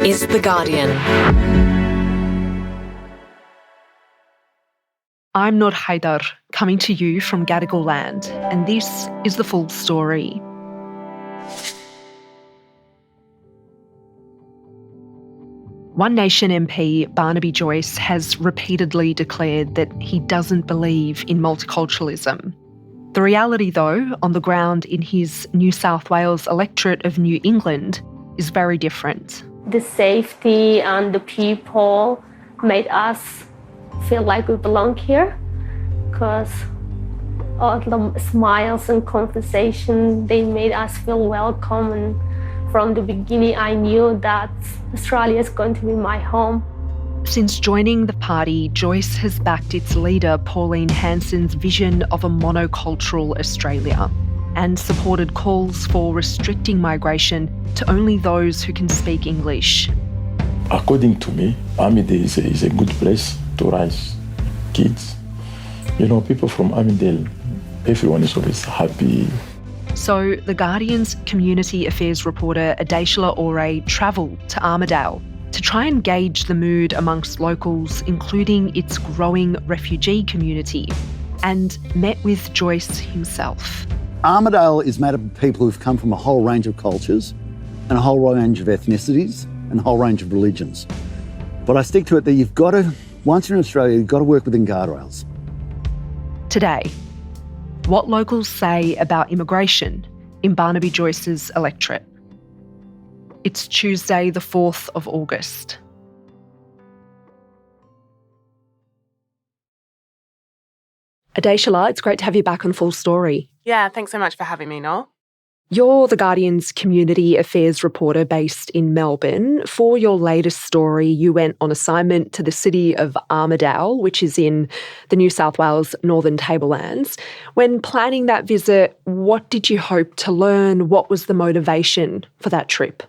is The Guardian. I'm Nour Haydar, coming to you from Gadigal land, and this is the full story. One Nation MP Barnaby Joyce has repeatedly declared that he doesn't believe in multiculturalism. The reality, though, on the ground in his New South Wales electorate of New England is very different. The safety and the people made us feel like we belong here, because all the smiles and conversation, they made us feel welcome. And from the beginning, I knew that Australia is going to be my home. Since joining the party, Joyce has backed its leader, Pauline Hanson's vision of a monocultural Australia and supported calls for restricting migration to only those who can speak English. According to me, Armidale is a good place to raise kids. You know, people from Armidale, everyone is always happy. So The Guardian's community affairs reporter Adeshola Ore travelled to Armidale to try and gauge the mood amongst locals, including its growing refugee community, and met with Joyce himself. Armidale is made up of people who've come from a whole range of cultures and a whole range of ethnicities and a whole range of religions. But I stick to it that you've got to, once you're in Australia, you've got to work within guardrails. Today, what locals say about immigration in Barnaby Joyce's electorate. It's Tuesday, the 4th of August. Adeshola, it's great to have you back on Full Story. Yeah, thanks so much for having me, Nour. You're The Guardian's community affairs reporter based in Melbourne. For your latest story, you went on assignment to the city of Armidale, which is in the New South Wales Northern Tablelands. When planning that visit, what did you hope to learn? What was the motivation for that trip?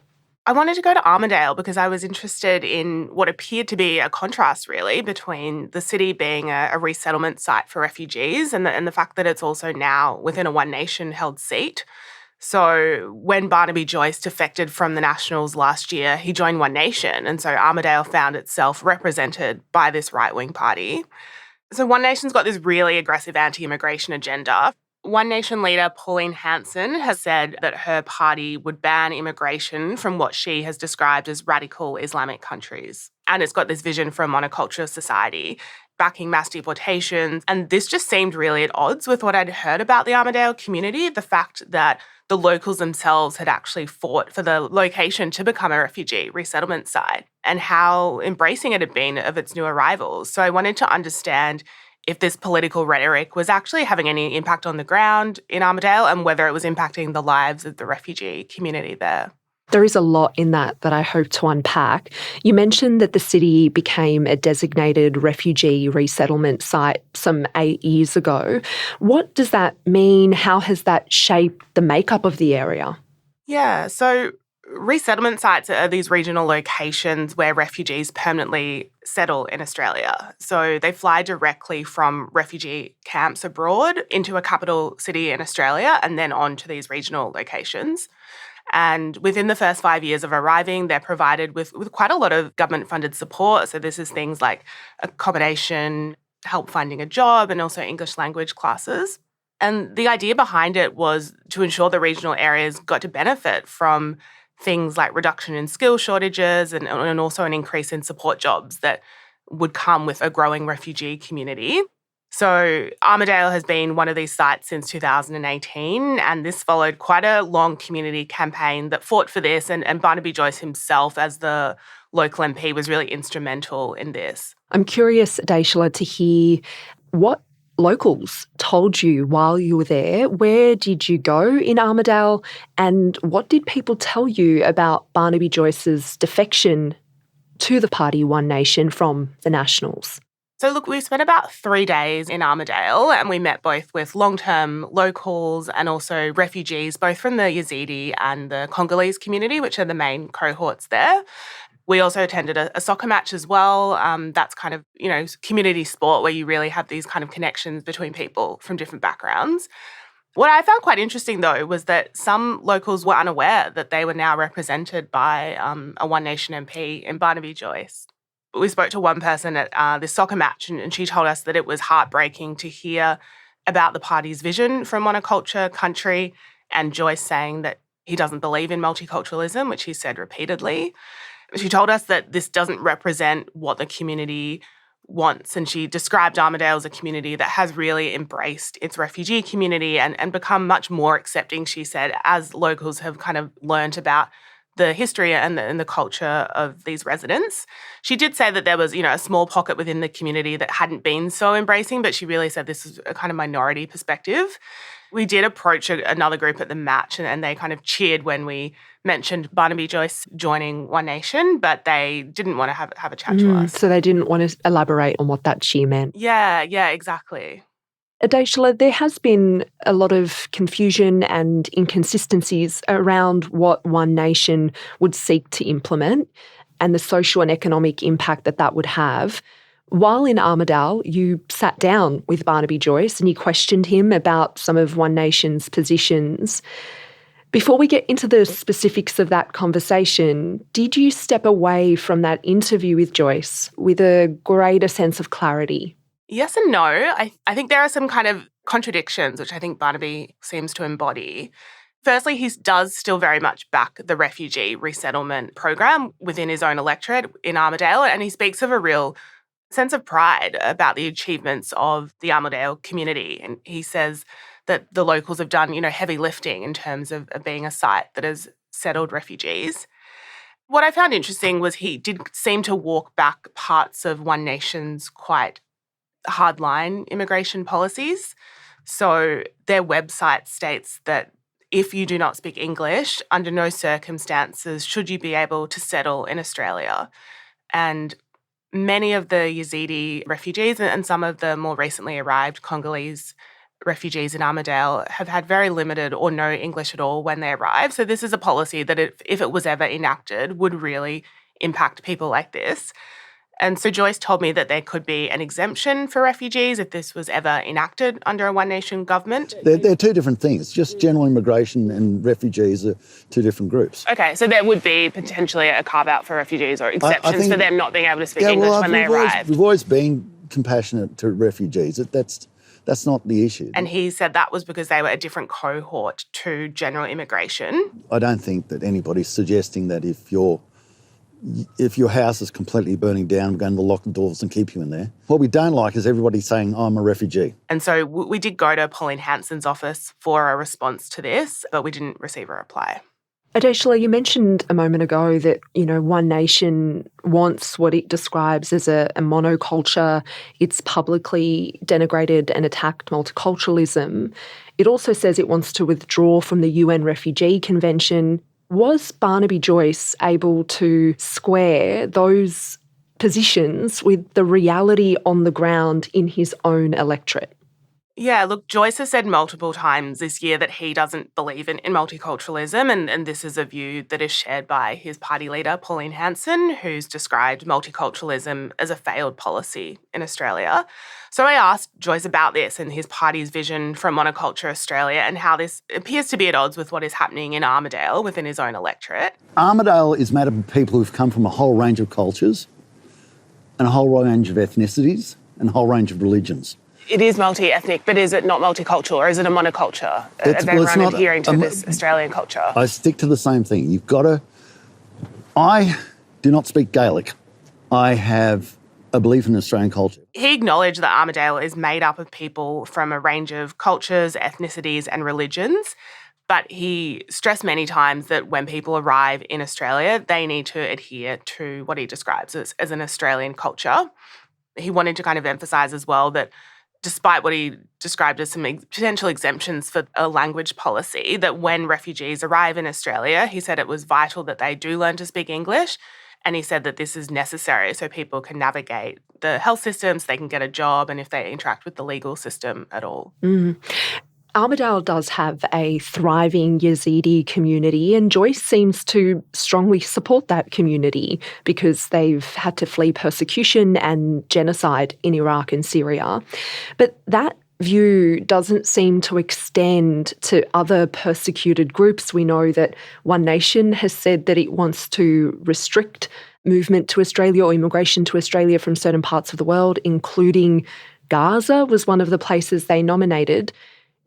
I wanted to go to Armidale because I was interested in what appeared to be a contrast, really, between the city being a resettlement site for refugees and the fact that it's also now within a One Nation held seat. So when Barnaby Joyce defected from the Nationals last year, he joined One Nation, and so Armidale found itself represented by this right-wing party. So One Nation's got this really aggressive anti-immigration agenda. One Nation leader Pauline Hanson has said that her party would ban immigration from what she has described as radical Islamic countries. And it's got this vision for a monocultural society, backing mass deportations. And this just seemed really at odds with what I'd heard about the Armidale community, the fact that the locals themselves had actually fought for the location to become a refugee resettlement site, and how embracing it had been of its new arrivals. So I wanted to understand if this political rhetoric was actually having any impact on the ground in Armidale and whether it was impacting the lives of the refugee community there. There is a lot in that I hope to unpack. You mentioned that the city became a designated refugee resettlement site some 8 years ago. What does that mean? How has that shaped the makeup of the area? Yeah, so resettlement sites are these regional locations where refugees permanently settle in Australia. So they fly directly from refugee camps abroad into a capital city in Australia and then on to these regional locations. And within the first 5 years of arriving, they're provided with quite a lot of government-funded support. So this is things like accommodation, help finding a job, and also English language classes. And the idea behind it was to ensure the regional areas got to benefit from things like reduction in skill shortages and also an increase in support jobs that would come with a growing refugee community. So Armidale has been one of these sites since 2018, and this followed quite a long community campaign that fought for this, and Barnaby Joyce himself, as the local MP, was really instrumental in this. I'm curious, Adeshola, to hear what locals told you while you were there. Where did you go in Armidale, and what did people tell you about Barnaby Joyce's defection to the party One Nation from the Nationals? So look, we spent about 3 days in Armidale, and we met both with long-term locals and also refugees, both from the Yazidi and the Congolese community, which are the main cohorts there. We also attended a soccer match as well. That's kind of, community sport where you really have these kind of connections between people from different backgrounds. What I found quite interesting, though, was that some locals were unaware that they were now represented by a One Nation MP in Barnaby Joyce. We spoke to one person at this soccer match, and she told us that it was heartbreaking to hear about the party's vision for a monoculture country, and Joyce saying that he doesn't believe in multiculturalism, which he said repeatedly. She told us that this doesn't represent what the community wants, and she described Armidale as a community that has really embraced its refugee community and become much more accepting, she said, as locals have kind of learnt about the history and the culture of these residents. She did say that there was, a small pocket within the community that hadn't been so embracing, but she really said this is a kind of minority perspective. We did approach another group at the match, and they kind of cheered when we mentioned Barnaby Joyce joining One Nation, but they didn't want to have a chat to us. So they didn't want to elaborate on what that cheer meant. Yeah, exactly. Adeshola, there has been a lot of confusion and inconsistencies around what One Nation would seek to implement and the social and economic impact that would have. While in Armidale, you sat down with Barnaby Joyce and you questioned him about some of One Nation's positions. Before we get into the specifics of that conversation, did you step away from that interview with Joyce with a greater sense of clarity? Yes and no. I think there are some kind of contradictions, which I think Barnaby seems to embody. Firstly, he does still very much back the refugee resettlement program within his own electorate in Armidale, and he speaks of a real sense of pride about the achievements of the Armidale community. And he says that the locals have done, heavy lifting in terms of being a site that has settled refugees. What I found interesting was he did seem to walk back parts of One Nation's quite hardline immigration policies. So their website states that if you do not speak English, under no circumstances should you be able to settle in Australia. And many of the Yazidi refugees and some of the more recently arrived Congolese refugees in Armidale have had very limited or no English at all when they arrive. So this is a policy that if it was ever enacted would really impact people like this. And so Joyce told me that there could be an exemption for refugees if this was ever enacted under a One Nation government. They're two different things. Just general immigration and refugees are two different groups. Okay, so there would be potentially a carve-out for refugees or exceptions for them not being able to speak English when they arrive. We've always been compassionate to refugees. That's not the issue. And he said that was because they were a different cohort to general immigration. I don't think that anybody's suggesting that if your house is completely burning down, we're going to lock the doors and keep you in there. What we don't like is everybody saying, I'm a refugee. And so we did go to Pauline Hanson's office for a response to this, but we didn't receive a reply. Adeshola, you mentioned a moment ago that, One Nation wants what it describes as a monoculture. It's publicly denigrated and attacked multiculturalism. It also says it wants to withdraw from the UN Refugee Convention. Was Barnaby Joyce able to square those positions with the reality on the ground in his own electorate? Yeah, look, Joyce has said multiple times this year that he doesn't believe in multiculturalism, and this is a view that is shared by his party leader, Pauline Hanson, who's described multiculturalism as a failed policy in Australia. So I asked Joyce about this and his party's vision for a monoculture Australia and how this appears to be at odds with what is happening in Armidale within his own electorate. Armidale is made up of people who've come from a whole range of cultures and a whole range of ethnicities and a whole range of religions. It is multi-ethnic, but is it not multicultural or is it a monoculture? Of everyone adhering to this Australian culture? I stick to the same thing. I do not speak Gaelic. I have a belief in Australian culture. He acknowledged that Armidale is made up of people from a range of cultures, ethnicities and religions, but he stressed many times that when people arrive in Australia, they need to adhere to what he describes as an Australian culture. He wanted to kind of emphasise as well that despite what he described as some potential exemptions for a language policy, that when refugees arrive in Australia, he said it was vital that they do learn to speak English. And he said that this is necessary so people can navigate the health system, so they can get a job, and if they interact with the legal system at all. Armidale does have a thriving Yazidi community, and Joyce seems to strongly support that community because they've had to flee persecution and genocide in Iraq and Syria. But that view doesn't seem to extend to other persecuted groups. We know that One Nation has said that it wants to restrict movement to Australia or immigration to Australia from certain parts of the world, including Gaza was one of the places they nominated.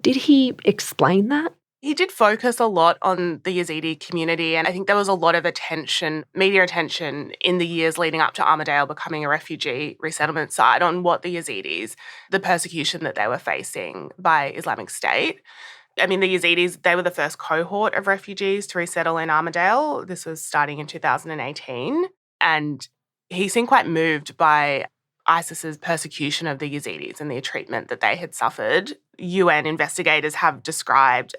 Did he explain that? He did focus a lot on the Yazidi community, and I think there was a lot of attention, media attention, in the years leading up to Armidale becoming a refugee resettlement site on what the Yazidis, the persecution that they were facing by Islamic State. I mean, the Yazidis, they were the first cohort of refugees to resettle in Armidale. This was starting in 2018, and he seemed quite moved by ISIS's persecution of the Yazidis and the treatment that they had suffered. UN investigators have described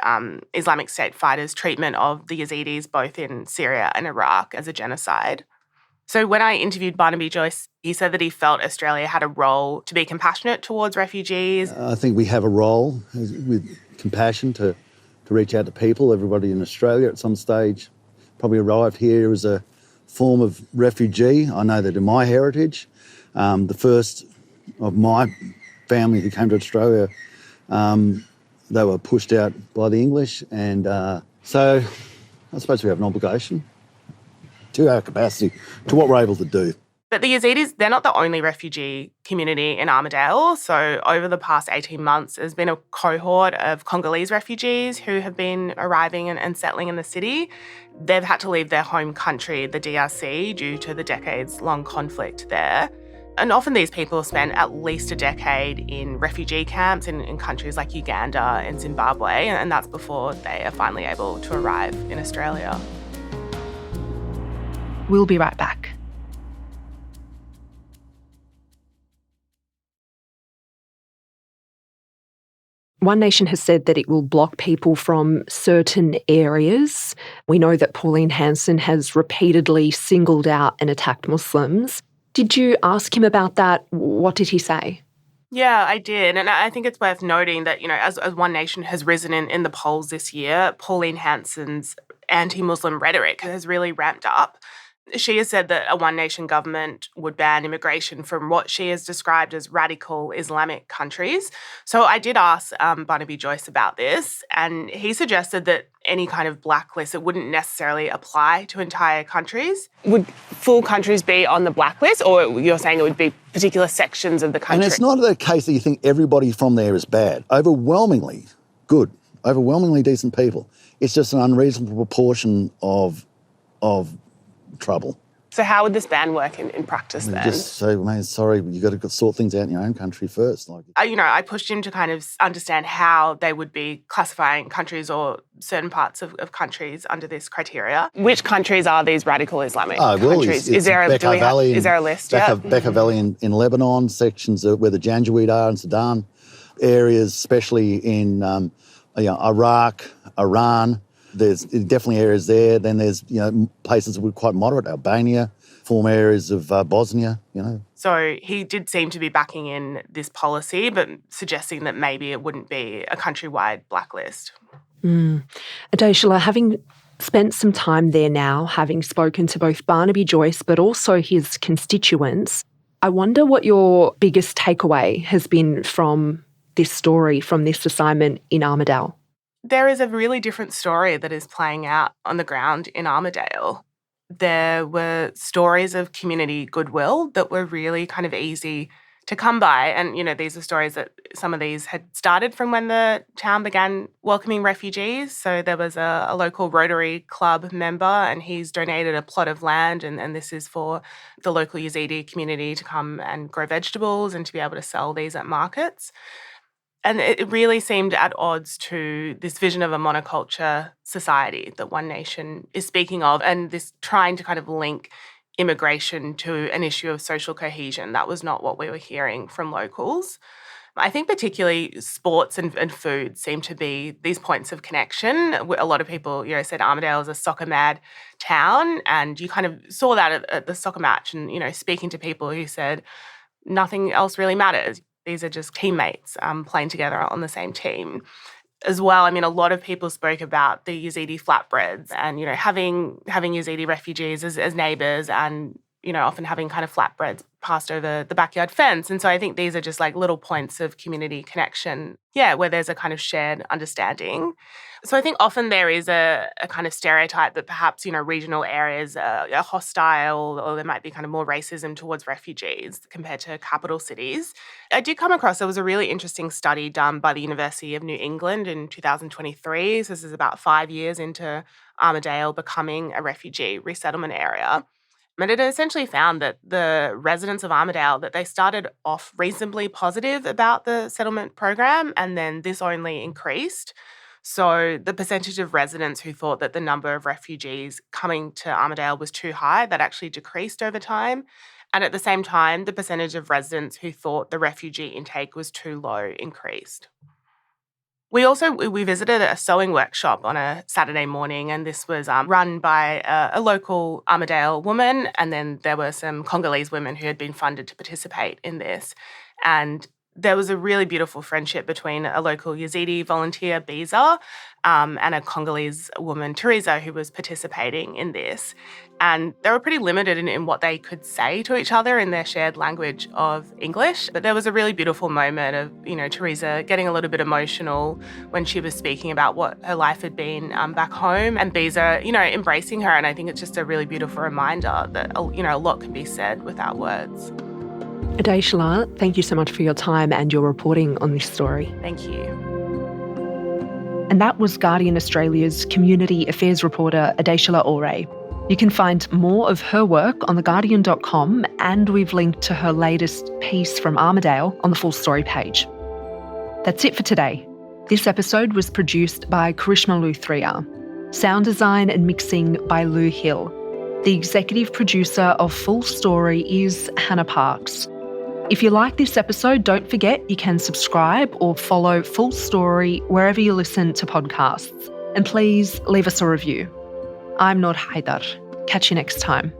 Islamic State fighters' treatment of the Yazidis both in Syria and Iraq as a genocide. So when I interviewed Barnaby Joyce, he said that he felt Australia had a role to be compassionate towards refugees. I think we have a role with compassion to reach out to people. Everybody in Australia at some stage probably arrived here as a form of refugee. I know that in my heritage, the first of my family who came to Australia, they were pushed out by the English. And so I suppose we have an obligation to our capacity, to what we're able to do. But the Yazidis, they're not the only refugee community in Armidale. So over the past 18 months, there's been a cohort of Congolese refugees who have been arriving and settling in the city. They've had to leave their home country, the DRC, due to the decades-long conflict there. And often these people spend at least a decade in refugee camps in countries like Uganda and Zimbabwe, and that's before they are finally able to arrive in Australia. We'll be right back. One Nation has said that it will block people from certain areas. We know that Pauline Hanson has repeatedly singled out and attacked Muslims. Did you ask him about that? What did he say? Yeah, I did. And I think it's worth noting that, as One Nation has risen in the polls this year, Pauline Hanson's anti-Muslim rhetoric has really ramped up. She has said that a One Nation government would ban immigration from what she has described as radical Islamic countries. So I did ask Barnaby Joyce about this, and he suggested that any kind of blacklist, it wouldn't necessarily apply to entire countries. Would full countries be on the blacklist, or you're saying it would be particular sections of the country? And it's not the case that you think everybody from there is bad. Overwhelmingly good, overwhelmingly decent people. It's just an unreasonable proportion of trouble. So how would this ban work in practice then? Just say, man, sorry, you've got to sort things out in your own country first. I pushed him to kind of understand how they would be classifying countries or certain parts of countries under this criteria. Which countries are these radical Islamic countries? Is there a list? Bekaa Valley in Lebanon, sections where the Janjaweed are in Sudan, areas especially in Iraq, Iran. There's definitely areas there. Then there's, places that were quite moderate, Albania, former areas of Bosnia, So he did seem to be backing in this policy, but suggesting that maybe it wouldn't be a countrywide blacklist. Adeshola, having spent some time there now, having spoken to both Barnaby Joyce but also his constituents, I wonder what your biggest takeaway has been from this story, from this assignment in Armidale. There is a really different story that is playing out on the ground in Armidale. There were stories of community goodwill that were really kind of easy to come by. And, these are stories that some of these had started from when the town began welcoming refugees. So there was a local Rotary Club member, and he's donated a plot of land, and this is for the local Yazidi community to come and grow vegetables and to be able to sell these at markets. And it really seemed at odds to this vision of a monoculture society that One Nation is speaking of, and this trying to kind of link immigration to an issue of social cohesion. That was not what we were hearing from locals. I think particularly sports and food seem to be these points of connection. A lot of people, said Armidale is a soccer-mad town, and you kind of saw that at the soccer match and, speaking to people who said nothing else really matters. These are just teammates playing together on the same team. As well, a lot of people spoke about the Yazidi flatbreads and, having Yazidi refugees as neighbours and, often having kind of flatbreads passed over the backyard fence. And so I think these are just like little points of community connection, where there's a kind of shared understanding. So I think often there is a kind of stereotype that perhaps, regional areas are hostile, or there might be kind of more racism towards refugees compared to capital cities. I did come across, there was a really interesting study done by the University of New England in 2023. So this is about 5 years into Armidale becoming a refugee resettlement area. And it essentially found that the residents of Armidale, that they started off reasonably positive about the settlement program, and then this only increased. So the percentage of residents who thought that the number of refugees coming to Armidale was too high, that actually decreased over time. And at the same time, the percentage of residents who thought the refugee intake was too low increased. We visited a sewing workshop on a Saturday morning, and this was run by a local Armidale woman, and then there were some Congolese women who had been funded to participate in this. And there was a really beautiful friendship between a local Yazidi volunteer, Biza, and a Congolese woman, Teresa, who was participating in this. And they were pretty limited in what they could say to each other in their shared language of English. But there was a really beautiful moment of, Teresa getting a little bit emotional when she was speaking about what her life had been back home, and Biza, embracing her. And I think it's just a really beautiful reminder that, a lot can be said without words. Adeshola, thank you so much for your time and your reporting on this story. Thank you. And that was Guardian Australia's community affairs reporter, Adeshola Ore. You can find more of her work on theguardian.com, and we've linked to her latest piece from Armidale on the full story page. That's it for today. This episode was produced by Karishma Luthria. Sound design and mixing by Lou Hill. The executive producer of Full Story is Hannah Parks. If you like this episode, don't forget you can subscribe or follow Full Story wherever you listen to podcasts. And please leave us a review. I'm Nour Haydar. Catch you next time.